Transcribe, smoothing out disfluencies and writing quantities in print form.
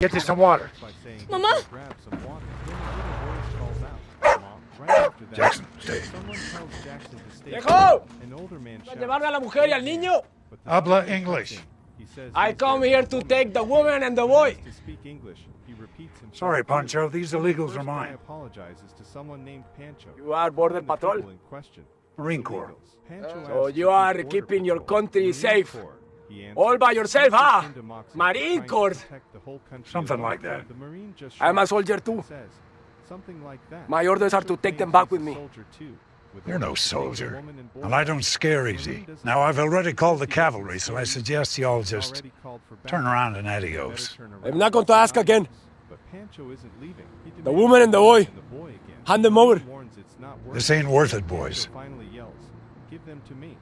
Get you some water. Mamá. Jackson, stay. ¡Viejo! ¿Vas a llevarme a la mujer y al niño? Habla English. I come here to take the woman and the boy. Sorry, Pancho. These illegals are mine. You are border patrol? Marine Corps. So you are keeping your country safe. All by yourself, huh? Marine Corps. Something like that. I'm a soldier too. My orders are to take them back with me. You're no soldier. And I don't scare easy. Now, I've already called the cavalry, so I suggest you all just turn around and adiós. I'm not going to ask again. The woman and the boy. Hand them over. This ain't worth it, boys. Give it to me!